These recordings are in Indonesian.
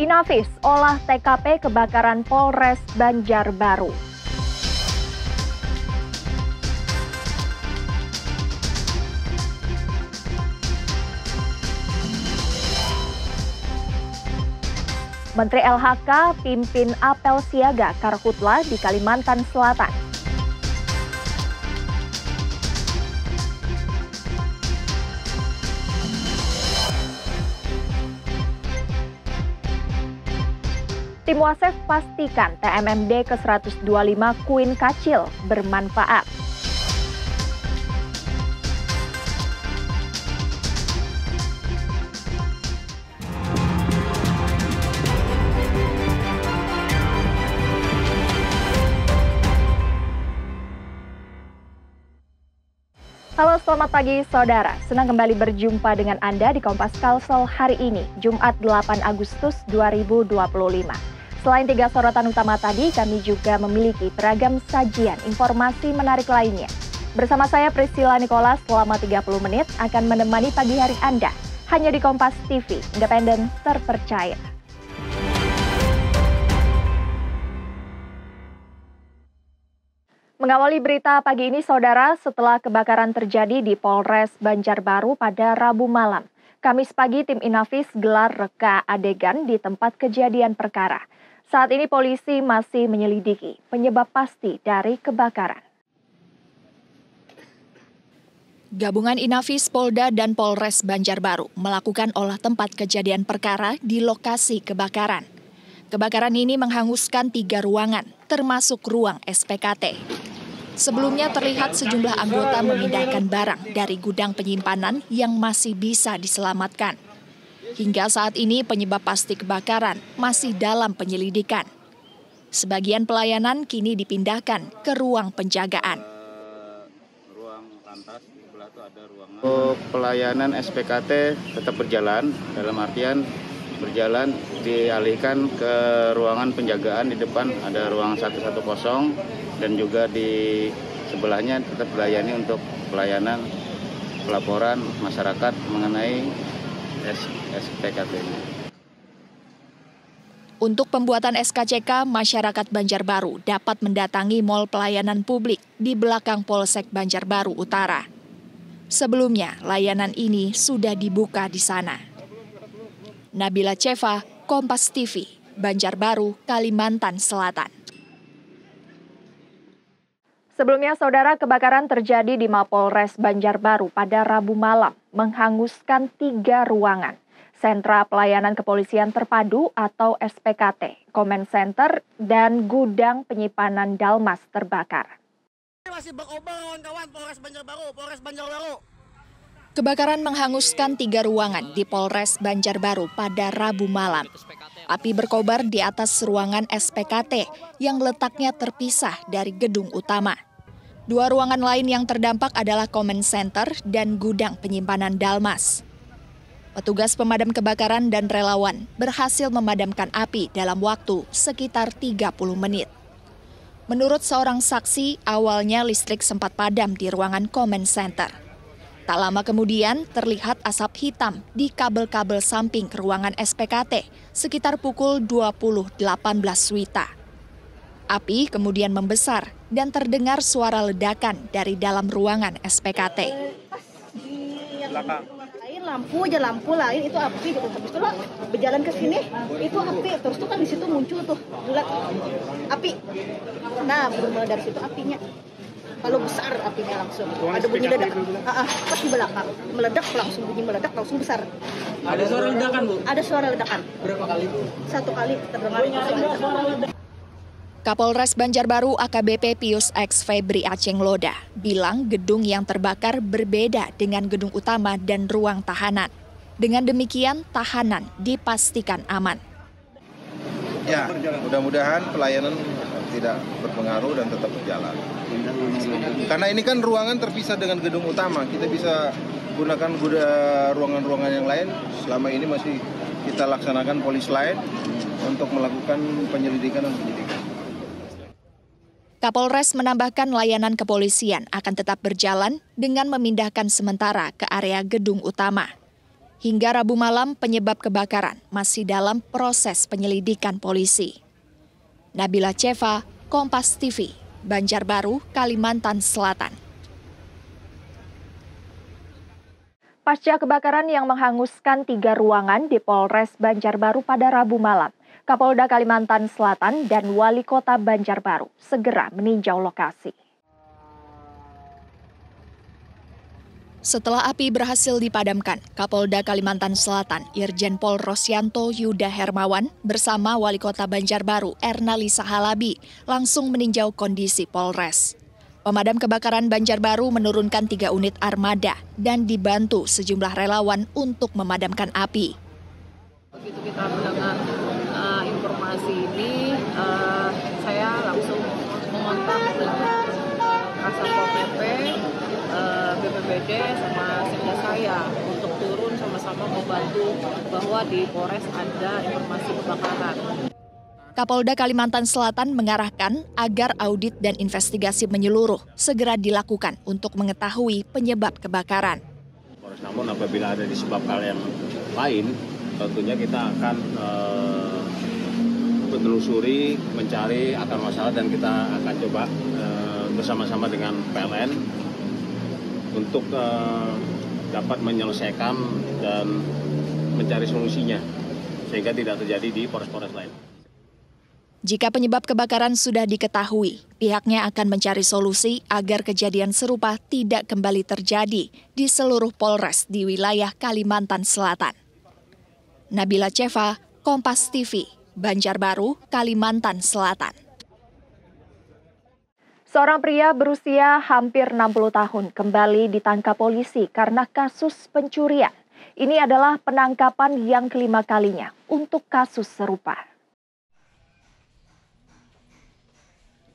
Inavis olah TKP kebakaran Polres Banjarbaru. Menteri LHK pimpin apel siaga Karhutla di Kalimantan Selatan. Tim Wasef pastikan TMMD ke-125 Kuin Kacil bermanfaat. Halo, selamat pagi saudara. Senang kembali berjumpa dengan Anda di Kompas Kalsel hari ini, Jumat 8 Agustus 2025. Selain 3 sorotan utama tadi, kami juga memiliki beragam sajian informasi menarik lainnya. Bersama saya Priscilla Nicholas selama 30 menit akan menemani pagi hari Anda, hanya di Kompas TV, independen terpercaya. Mengawali berita pagi ini, saudara, setelah kebakaran terjadi di Polres Banjarbaru pada Rabu malam, Kamis pagi tim Inavis gelar reka adegan di tempat kejadian perkara. Saat ini polisi masih menyelidiki penyebab pasti dari kebakaran. Gabungan Inavis, Polda, dan Polres Banjarbaru melakukan olah tempat kejadian perkara di lokasi kebakaran. Kebakaran ini menghanguskan 3 ruangan, termasuk ruang SPKT. Sebelumnya terlihat sejumlah anggota memindahkan barang dari gudang penyimpanan yang masih bisa diselamatkan. Hingga saat ini penyebab pasti kebakaran masih dalam penyelidikan. Sebagian pelayanan kini dipindahkan ke ruang penjagaan. Untuk pelayanan SPKT tetap berjalan, dalam artian berjalan dialihkan ke ruangan penjagaan. Di depan ada ruang 110 dan juga di sebelahnya tetap dilayani untuk pelayanan pelaporan masyarakat mengenai SPKT. Untuk pembuatan SKCK, masyarakat Banjarbaru dapat mendatangi Mall Pelayanan Publik di belakang Polsek Banjarbaru Utara. Sebelumnya, layanan ini sudah dibuka di sana. Nabila Ceva, Kompas TV, Banjarbaru, Kalimantan Selatan. Sebelumnya, saudara, kebakaran terjadi di Mapolres Banjarbaru pada Rabu malam, menghanguskan 3 ruangan. Sentra Pelayanan Kepolisian Terpadu atau SPKT, Comment Center, dan gudang penyimpanan Dalmas terbakar. Masih berkobar kawan Polres Banjarbaru. Kebakaran menghanguskan 3 ruangan di Polres Banjarbaru pada Rabu malam. Api berkobar di atas ruangan SPKT yang letaknya terpisah dari gedung utama. 2 ruangan lain yang terdampak adalah Comment Center dan gudang penyimpanan Dalmas. Petugas pemadam kebakaran dan relawan berhasil memadamkan api dalam waktu sekitar 30 menit. Menurut seorang saksi, awalnya listrik sempat padam di ruangan Comment Center. Tak lama kemudian terlihat asap hitam di kabel-kabel samping ke ruangan SPKT sekitar pukul 20.18 WITA. Api kemudian membesar dan terdengar suara ledakan dari dalam ruangan SPKT. Lampu lain itu api, habis itu lah berjalan ke sini itu api, terus tuh kan di situ muncul tuh bulat api. Nah, bermula dari situ apinya. Kalau besar apinya langsung, ada bunyi ledak. Pas di belakang, meledak langsung bunyi meledak langsung besar. Ada suara ledakan, Bu? Ada suara ledakan. Berapa kali? 1 kali terdengar suara ledakan. Kapolres Banjarbaru AKBP Pius X Febri Aceng Loda bilang gedung yang terbakar berbeda dengan gedung utama dan ruang tahanan. Dengan demikian, tahanan dipastikan aman. Ya, mudah-mudahan pelayanan tidak berpengaruh dan tetap berjalan. Karena ini kan ruangan terpisah dengan gedung utama, kita bisa gunakan ruangan-ruangan yang lain. Selama ini masih kita laksanakan polis lain untuk melakukan penyelidikan dan penyidikan. Kapolres menambahkan layanan kepolisian akan tetap berjalan dengan memindahkan sementara ke area gedung utama. Hingga Rabu malam, penyebab kebakaran masih dalam proses penyelidikan polisi. Nabila Ceva, Kompas TV, Banjarbaru, Kalimantan Selatan. Pasca kebakaran yang menghanguskan 3 ruangan di Polres Banjarbaru pada Rabu malam, Kapolda Kalimantan Selatan dan Wali Kota Banjarbaru segera meninjau lokasi. Setelah api berhasil dipadamkan, Kapolda Kalimantan Selatan Irjen Pol Rosyanto Yuda Hermawan bersama Wali Kota Banjarbaru Ernalisa Halabi langsung meninjau kondisi Polres. Pemadam kebakaran Banjarbaru menurunkan 3 unit armada dan dibantu sejumlah relawan untuk memadamkan api. Begitu kita mendengar informasi ini, saya langsung mengontak dengan Kasatpol PP, BPBD sama sekda saya untuk turun sama-sama membantu bahwa di Polres ada informasi kebakaran. Kapolda Kalimantan Selatan mengarahkan agar audit dan investigasi menyeluruh segera dilakukan untuk mengetahui penyebab kebakaran. Namun apabila ada disebab hal yang lain, tentunya kita akan menelusuri, mencari akar masalah dan kita akan coba bersama-sama dengan PLN untuk dapat menyelesaikan dan mencari solusinya sehingga tidak terjadi di polres-polres lain. Jika penyebab kebakaran sudah diketahui, pihaknya akan mencari solusi agar kejadian serupa tidak kembali terjadi di seluruh Polres di wilayah Kalimantan Selatan. Nabila Ceva, Kompas TV, Banjarbaru, Kalimantan Selatan. Seorang pria berusia hampir 60 tahun kembali ditangkap polisi karena kasus pencurian. Ini adalah penangkapan yang kelima kalinya untuk kasus serupa.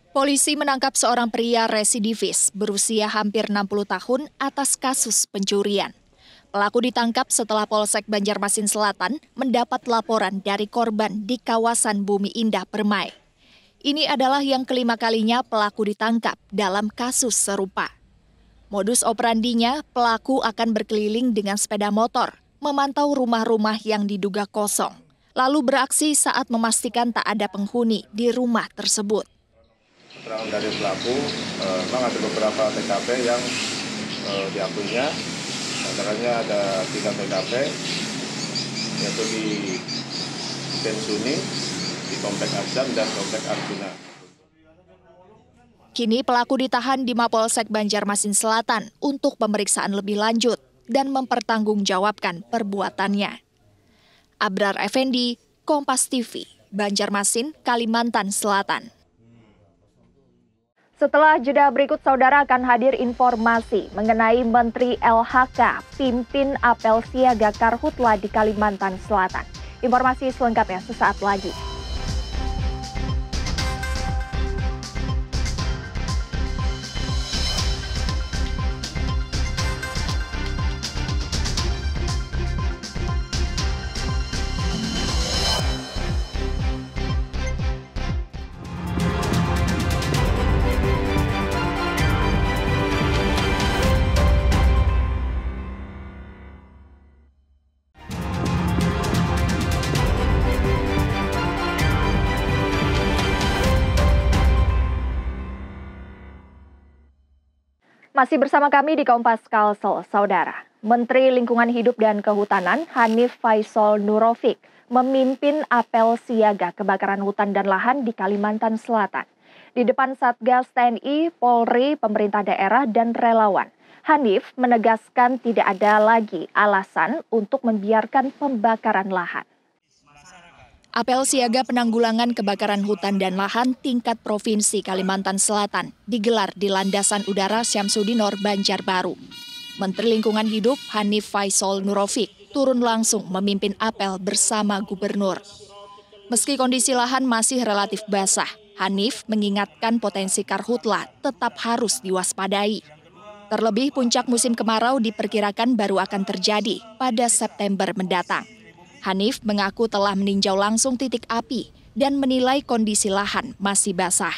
Polisi menangkap seorang pria residivis berusia hampir 60 tahun atas kasus pencurian. Pelaku ditangkap setelah Polsek Banjarmasin Selatan mendapat laporan dari korban di kawasan Bumi Indah Permai. Ini adalah yang kelima kalinya pelaku ditangkap dalam kasus serupa. Modus operandinya, pelaku akan berkeliling dengan sepeda motor, memantau rumah-rumah yang diduga kosong, lalu beraksi saat memastikan tak ada penghuni di rumah tersebut. Keterangan dari pelaku, memang ada beberapa TKP yang diakuinya, antaranya ada 3 TKP, yaitu di Pensuni, di Komplek Azam dan Komplek Arjuna. Kini pelaku ditahan di Mapolsek Banjarmasin Selatan untuk pemeriksaan lebih lanjut dan mempertanggungjawabkan perbuatannya. Abrar Effendi, Kompas TV, Banjarmasin, Kalimantan Selatan. Setelah jeda berikut, saudara akan hadir informasi mengenai Menteri LHK pimpin apel siaga Karhutla di Kalimantan Selatan. Informasi selengkapnya sesaat lagi. Masih bersama kami di Kompas Kalsel, saudara. Menteri Lingkungan Hidup dan Kehutanan Hanif Faisal Nurofik memimpin apel siaga kebakaran hutan dan lahan di Kalimantan Selatan. Di depan Satgas TNI, Polri, pemerintah daerah, dan relawan, Hanif menegaskan tidak ada lagi alasan untuk membiarkan pembakaran lahan. Apel siaga penanggulangan kebakaran hutan dan lahan tingkat Provinsi Kalimantan Selatan digelar di Landasan Udara Syamsudinor, Banjarbaru. Menteri Lingkungan Hidup Hanif Faisal Nurofik turun langsung memimpin apel bersama Gubernur. Meski kondisi lahan masih relatif basah, Hanif mengingatkan potensi karhutla tetap harus diwaspadai. Terlebih puncak musim kemarau diperkirakan baru akan terjadi pada September mendatang. Hanif mengaku telah meninjau langsung titik api dan menilai kondisi lahan masih basah.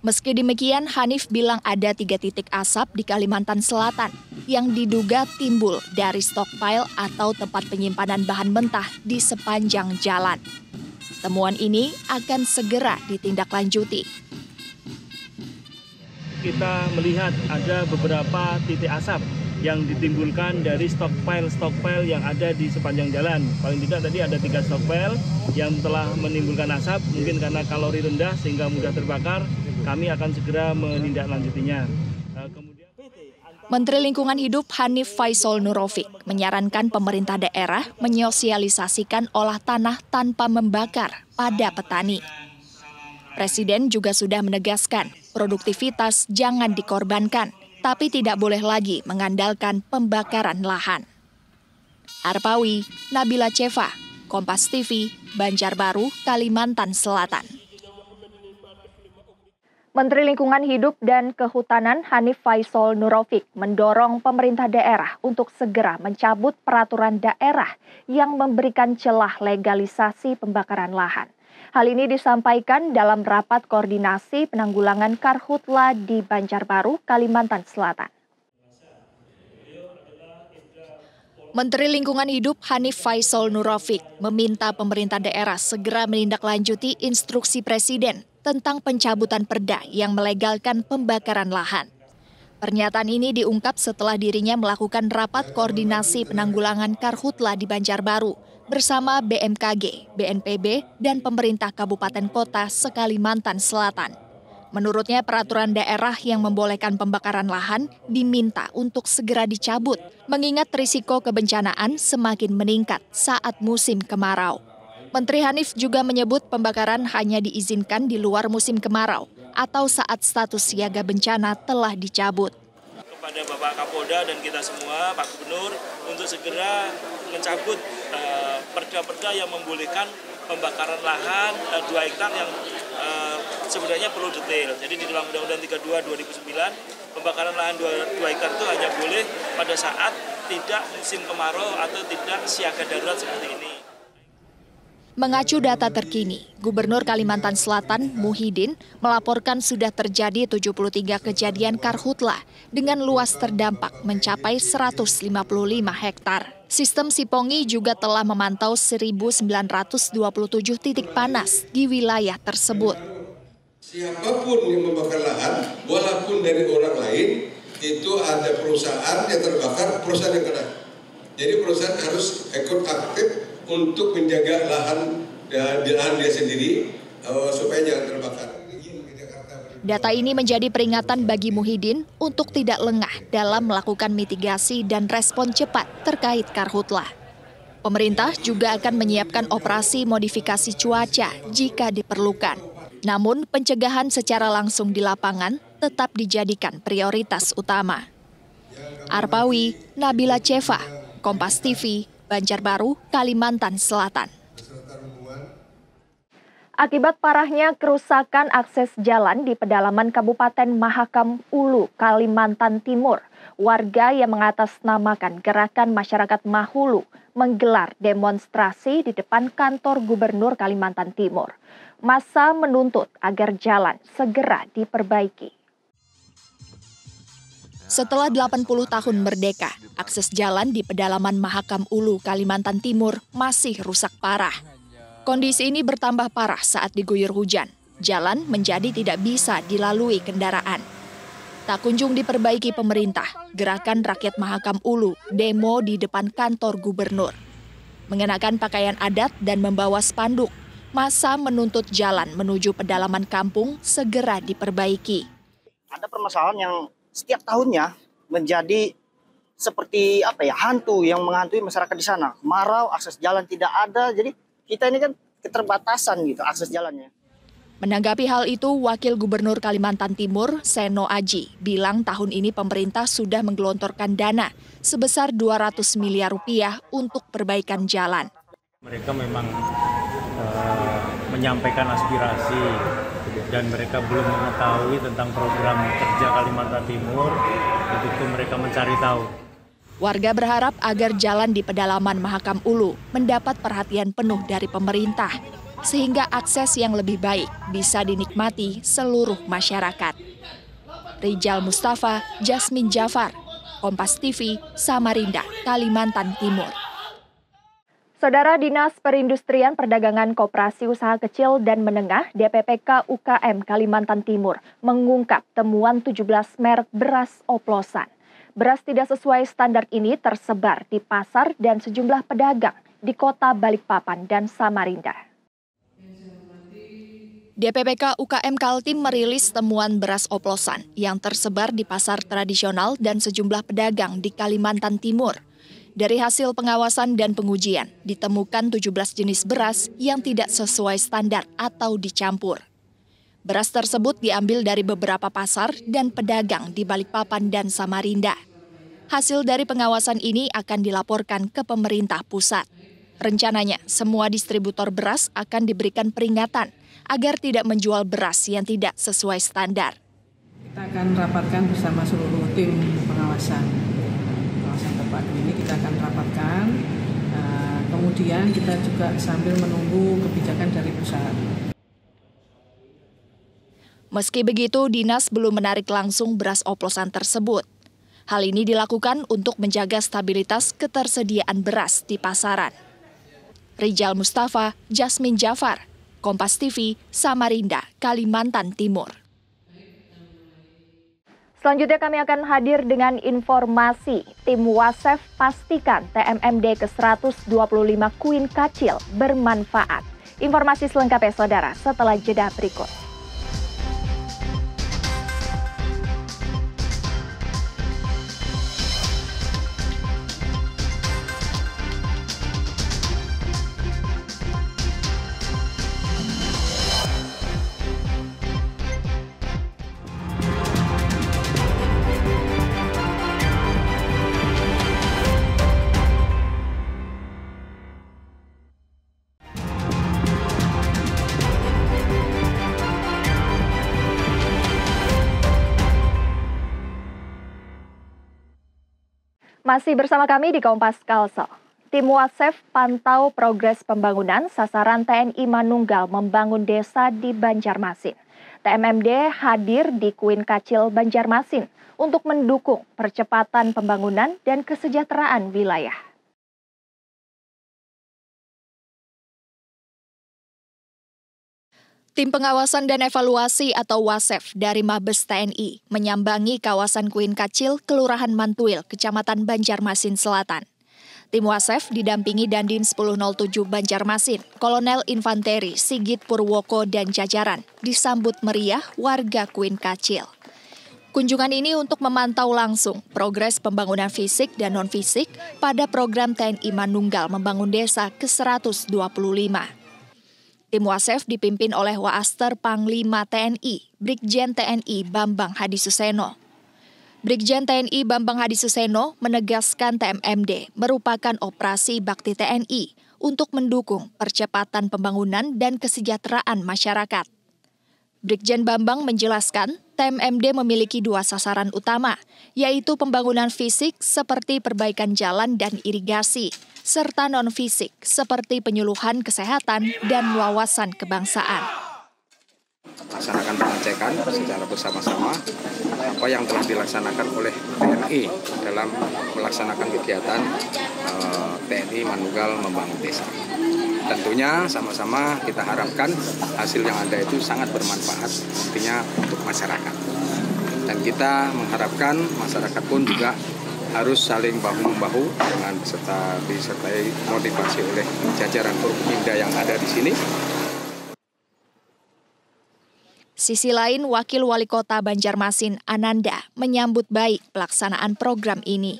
Meski demikian, Hanif bilang ada 3 titik asap di Kalimantan Selatan yang diduga timbul dari stockpile atau tempat penyimpanan bahan mentah di sepanjang jalan. Temuan ini akan segera ditindaklanjuti. Kita melihat ada beberapa titik asap yang ditimbulkan dari stockpile yang ada di sepanjang jalan. Paling tidak tadi ada 3 stockpile yang telah menimbulkan asap, mungkin karena kalori rendah sehingga mudah terbakar. Kami akan segera menindaklanjutinya. Menteri Lingkungan Hidup Hanif Faisal Nurofik menyarankan pemerintah daerah menyosialisasikan olah tanah tanpa membakar pada petani. Presiden juga sudah menegaskan produktivitas jangan dikorbankan, tapi tidak boleh lagi mengandalkan pembakaran lahan. Arpawi, Nabila Ceva, Kompas TV, Banjarbaru, Kalimantan Selatan. Menteri Lingkungan Hidup dan Kehutanan Hanif Faisal Nurofik mendorong pemerintah daerah untuk segera mencabut peraturan daerah yang memberikan celah legalisasi pembakaran lahan. Hal ini disampaikan dalam rapat koordinasi penanggulangan karhutla di Banjarbaru, Kalimantan Selatan. Menteri Lingkungan Hidup Hanif Faisal Nurofik meminta pemerintah daerah segera menindaklanjuti instruksi Presiden tentang pencabutan perda yang melegalkan pembakaran lahan. Pernyataan ini diungkap setelah dirinya melakukan rapat koordinasi penanggulangan karhutla di Banjarbaru bersama BMKG, BNPB, dan pemerintah kabupaten kota se-Kalimantan Selatan. Menurutnya peraturan daerah yang membolehkan pembakaran lahan diminta untuk segera dicabut, mengingat risiko kebencanaan semakin meningkat saat musim kemarau. Menteri Hanif juga menyebut pembakaran hanya diizinkan di luar musim kemarau atau saat status siaga bencana telah dicabut. Kepada Bapak Kapolda dan kita semua, Pak Gubernur, untuk segera mencabut perda-perda yang membolehkan pembakaran lahan 2 hektar yang sebenarnya perlu detail. Jadi di dalam Undang-Undang 32 2009, pembakaran lahan 2 hektar itu hanya boleh pada saat tidak musim kemarau atau tidak siaga darurat seperti ini. Mengacu data terkini, Gubernur Kalimantan Selatan Muhyiddin melaporkan sudah terjadi 73 kejadian karhutla dengan luas terdampak mencapai 155 hektar. Sistem Sipongi juga telah memantau 1.927 titik panas di wilayah tersebut. Siapapun yang membakar lahan, walaupun dari orang lain, itu ada perusahaan yang terbakar, perusahaan yang kena. Jadi perusahaan harus ikut aktif untuk menjaga lahan dia sendiri supaya jangan terbakar. Data ini menjadi peringatan bagi Muhyiddin untuk tidak lengah dalam melakukan mitigasi dan respon cepat terkait karhutla. Pemerintah juga akan menyiapkan operasi modifikasi cuaca jika diperlukan. Namun pencegahan secara langsung di lapangan tetap dijadikan prioritas utama. Arpawi, Nabila Ceva, Kompas TV, Banjarbaru, Kalimantan Selatan. Akibat parahnya kerusakan akses jalan di pedalaman Kabupaten Mahakam Ulu, Kalimantan Timur, warga yang mengatasnamakan Gerakan Masyarakat Mahulu menggelar demonstrasi di depan kantor Gubernur Kalimantan Timur. Massa menuntut agar jalan segera diperbaiki. Setelah 80 tahun merdeka, akses jalan di pedalaman Mahakam Ulu, Kalimantan Timur masih rusak parah. Kondisi ini bertambah parah saat diguyur hujan. Jalan menjadi tidak bisa dilalui kendaraan. Tak kunjung diperbaiki pemerintah, Gerakan Rakyat Mahakam Ulu demo di depan kantor gubernur. Mengenakan pakaian adat dan membawa spanduk, massa menuntut jalan menuju pedalaman kampung segera diperbaiki. Ada permasalahan yang setiap tahunnya menjadi seperti hantu yang menghantui masyarakat di sana. Kemarau, akses jalan tidak ada, jadi kita ini kan keterbatasan gitu akses jalannya. Menanggapi hal itu, Wakil Gubernur Kalimantan Timur, Seno Aji, bilang tahun ini pemerintah sudah menggelontorkan dana sebesar 200 miliar rupiah untuk perbaikan jalan. Mereka memang menyampaikan aspirasi dan mereka belum mengetahui tentang program kerja Kalimantan Timur, itu mereka mencari tahu. Warga berharap agar jalan di pedalaman Mahakam Ulu mendapat perhatian penuh dari pemerintah. sehingga akses yang lebih baik bisa dinikmati seluruh masyarakat. Rijal Mustafa, Jasmine Jafar, Kompas TV, Samarinda, Kalimantan Timur. Saudara, Dinas Perindustrian Perdagangan Koperasi Usaha Kecil dan Menengah DPPK UKM Kalimantan Timur mengungkap temuan 17 merek beras oplosan. Beras tidak sesuai standar ini tersebar di pasar dan sejumlah pedagang di kota Balikpapan dan Samarinda. DPPK UKM Kaltim merilis temuan beras oplosan yang tersebar di pasar tradisional dan sejumlah pedagang di Kalimantan Timur. Dari hasil pengawasan dan pengujian, ditemukan 17 jenis beras yang tidak sesuai standar atau dicampur. Beras tersebut diambil dari beberapa pasar dan pedagang di Balikpapan dan Samarinda. Hasil dari pengawasan ini akan dilaporkan ke pemerintah pusat. Rencananya, semua distributor beras akan diberikan peringatan agar tidak menjual beras yang tidak sesuai standar. Kita akan rapatkan bersama seluruh tim pengawasan tepat ini, kita akan rapatkan. Kemudian kita juga sambil menunggu kebijakan dari pusat. Meski begitu, Dinas belum menarik langsung beras oplosan tersebut. Hal ini dilakukan untuk menjaga stabilitas ketersediaan beras di pasaran. Rijal Mustafa, Jasmine Jafar, Kompas TV, Samarinda, Kalimantan Timur. Selanjutnya kami akan hadir dengan informasi. Tim Wasef pastikan TMMD ke-125 Queen Kacil bermanfaat. Informasi selengkapnya saudara setelah jeda berikut. Masih bersama kami di Kompas Kalsel. Tim Wasef pantau progres pembangunan sasaran TNI Manunggal membangun desa di Banjarmasin. TMMD hadir di Queen Kacil Banjarmasin untuk mendukung percepatan pembangunan dan kesejahteraan wilayah. Tim pengawasan dan evaluasi atau Wasef dari Mabes TNI menyambangi kawasan Queen Kacil, Kelurahan Mantuil, Kecamatan Banjarmasin Selatan. Tim Wasef didampingi Dandim 1007 Banjarmasin, Kolonel Infanteri Sigit Purwoko dan jajaran, disambut meriah warga Queen Kacil. Kunjungan ini untuk memantau langsung progres pembangunan fisik dan non-fisik pada program TNI Manunggal membangun desa ke-125. Tim Wasef dipimpin oleh Waaster Panglima TNI, Brigjen TNI Bambang Hadi Suseno. Brigjen TNI Bambang Hadi Suseno menegaskan TMMD merupakan operasi bakti TNI untuk mendukung percepatan pembangunan dan kesejahteraan masyarakat. Brigjen Bambang menjelaskan TMMD memiliki dua sasaran utama, yaitu pembangunan fisik seperti perbaikan jalan dan irigasi, serta non-fisik seperti penyuluhan kesehatan dan wawasan kebangsaan. Laksanakan pengecekan secara bersama-sama apa yang telah dilaksanakan oleh TNI dalam melaksanakan kegiatan TNI Manunggal membangun desa. Tentunya sama-sama kita harapkan hasil yang ada itu sangat bermanfaat nantinya untuk masyarakat. Dan kita mengharapkan masyarakat pun juga harus saling bahu-membahu dengan disertai motivasi oleh jajaran Forkopimda yang ada di sini. Sisi lain, Wakil Wali Kota Banjarmasin Ananda menyambut baik pelaksanaan program ini.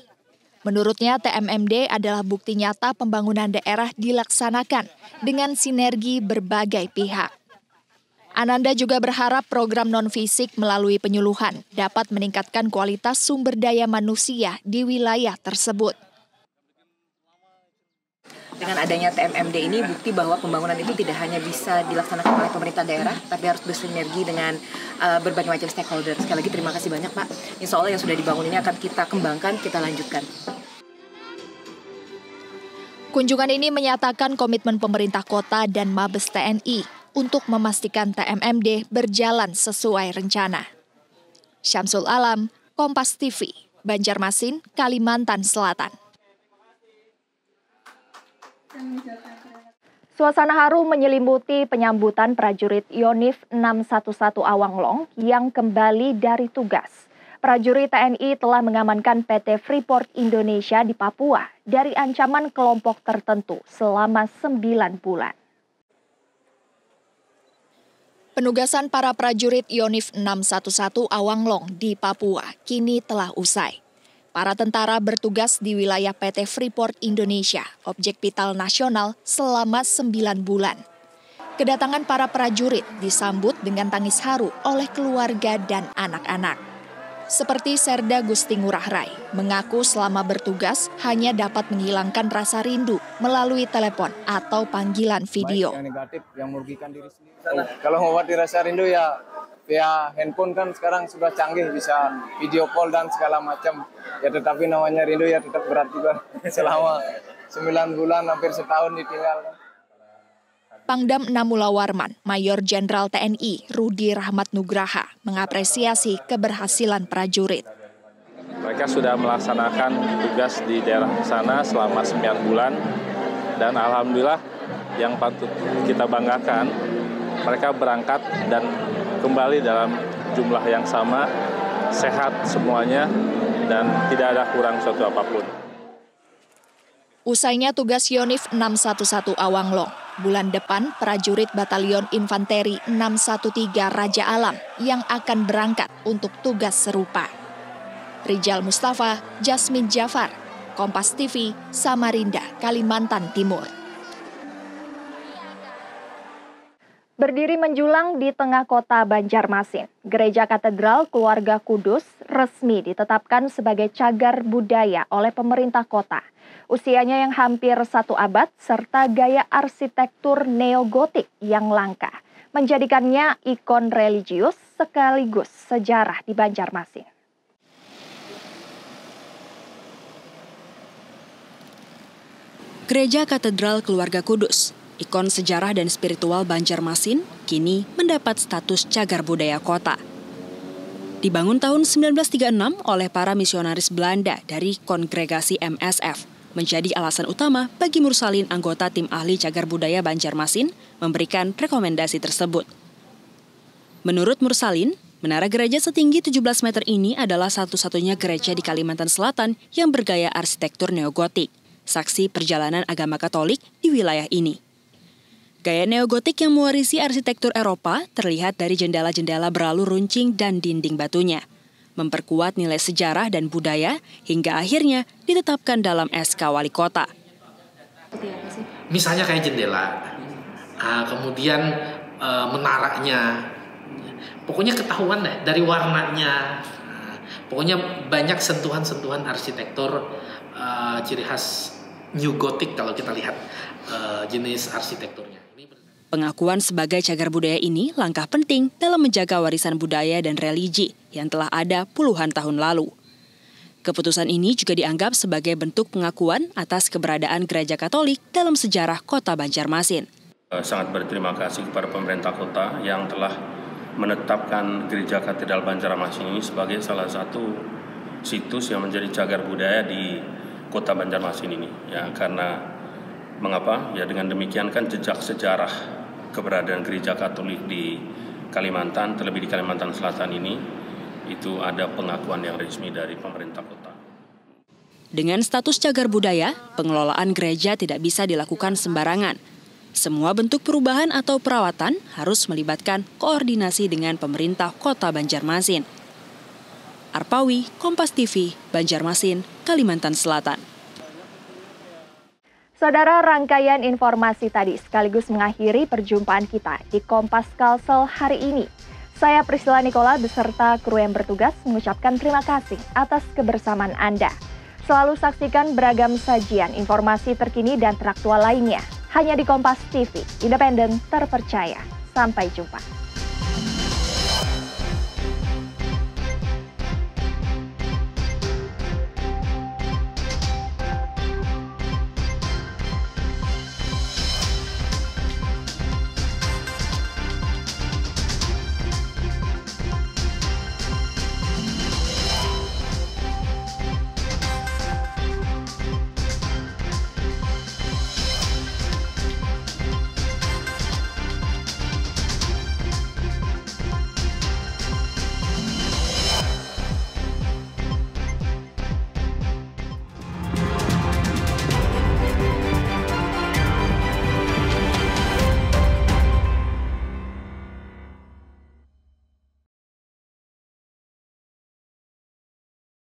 Menurutnya, TMMD adalah bukti nyata pembangunan daerah dilaksanakan dengan sinergi berbagai pihak. Ananda juga berharap program non-fisik melalui penyuluhan dapat meningkatkan kualitas sumber daya manusia di wilayah tersebut. Dengan adanya TMMD ini bukti bahwa pembangunan itu tidak hanya bisa dilaksanakan oleh pemerintah daerah, tapi harus bersinergi dengan berbagai macam stakeholder. Sekali lagi terima kasih banyak Pak. Insya Allah yang sudah dibangun ini akan kita kembangkan, kita lanjutkan. Kunjungan ini menyatakan komitmen pemerintah kota dan Mabes TNI untuk memastikan TMMD berjalan sesuai rencana. Syamsul Alam, Kompas TV, Banjarmasin, Kalimantan Selatan. Suasana haru menyelimuti penyambutan prajurit Yonif 611 Awanglong yang kembali dari tugas. Prajurit TNI telah mengamankan PT Freeport Indonesia di Papua dari ancaman kelompok tertentu selama 9 bulan. Penugasan para prajurit Yonif 611 Awanglong di Papua kini telah usai. Para tentara bertugas di wilayah PT Freeport Indonesia, objek vital nasional selama 9 bulan. Kedatangan para prajurit disambut dengan tangis haru oleh keluarga dan anak-anak. Seperti Serda Gusti Ngurah Rai, mengaku selama bertugas hanya dapat menghilangkan rasa rindu melalui telepon atau panggilan video. Baik yang negatif, yang merugikan diri sendiri. Kalau mau rasa rindu ya via handphone kan sekarang sudah canggih, bisa video call dan segala macam. Ya tetapi namanya rindu ya tetap berat juga selama 9 bulan hampir setahun ditinggal. Pangdam 6 Mulawarman, Mayor Jenderal TNI Rudi Rahmat Nugraha mengapresiasi keberhasilan prajurit. Mereka sudah melaksanakan tugas di daerah sana selama 9 bulan dan alhamdulillah yang patut kita banggakan, mereka berangkat dan kembali dalam jumlah yang sama, sehat semuanya dan tidak ada kurang suatu apapun. Usainya tugas Yonif 611 Awanglong, bulan depan prajurit Batalion Infanteri 613 Raja Alam yang akan berangkat untuk tugas serupa. Rijal Mustafa, Jasmine Jafar, Kompas TV, Samarinda, Kalimantan Timur. Berdiri menjulang di tengah kota Banjarmasin, Gereja Katedral Keluarga Kudus resmi ditetapkan sebagai cagar budaya oleh pemerintah kota. Usianya yang hampir 1 abad serta gaya arsitektur neogotik yang langka menjadikannya ikon religius sekaligus sejarah di Banjarmasin. Gereja Katedral Keluarga Kudus, ikon sejarah dan spiritual Banjarmasin, kini mendapat status cagar budaya kota. Dibangun tahun 1936 oleh para misionaris Belanda dari kongregasi MSF, menjadi alasan utama bagi Mursalin, anggota tim ahli cagar budaya Banjarmasin, memberikan rekomendasi tersebut. Menurut Mursalin, menara gereja setinggi 17 meter ini adalah satu-satunya gereja di Kalimantan Selatan yang bergaya arsitektur neogotik, saksi perjalanan agama Katolik di wilayah ini. Gaya neogotik yang mewarisi arsitektur Eropa terlihat dari jendela-jendela beralur runcing dan dinding batunya, memperkuat nilai sejarah dan budaya hingga akhirnya ditetapkan dalam SK Wali Kota. Misalnya kayak jendela, kemudian menaranya, pokoknya ketahuan deh dari warnanya, pokoknya banyak sentuhan-sentuhan arsitektur ciri khas New Gothic kalau kita lihat jenis arsitekturnya. Pengakuan sebagai cagar budaya ini langkah penting dalam menjaga warisan budaya dan religi yang telah ada puluhan tahun lalu. Keputusan ini juga dianggap sebagai bentuk pengakuan atas keberadaan gereja Katolik dalam sejarah kota Banjarmasin. Sangat berterima kasih kepada pemerintah kota yang telah menetapkan gereja Katedral Banjarmasin ini sebagai salah satu situs yang menjadi cagar budaya di kota Banjarmasin ini. Ya, karena mengapa? Ya dengan demikian kan jejak sejarah keberadaan gereja Katolik di Kalimantan, terlebih di Kalimantan Selatan ini, itu ada pengakuan yang resmi dari pemerintah kota. Dengan status cagar budaya, pengelolaan gereja tidak bisa dilakukan sembarangan. Semua bentuk perubahan atau perawatan harus melibatkan koordinasi dengan pemerintah kota Banjarmasin. Arpawi, Kompas TV, Banjarmasin, Kalimantan Selatan. Saudara, rangkaian informasi tadi sekaligus mengakhiri perjumpaan kita di Kompas Kalsel hari ini. Saya Priscilla Nicola beserta kru yang bertugas mengucapkan terima kasih atas kebersamaan Anda. Selalu saksikan beragam sajian informasi terkini dan teraktual lainnya hanya di Kompas TV, independen, terpercaya. Sampai jumpa.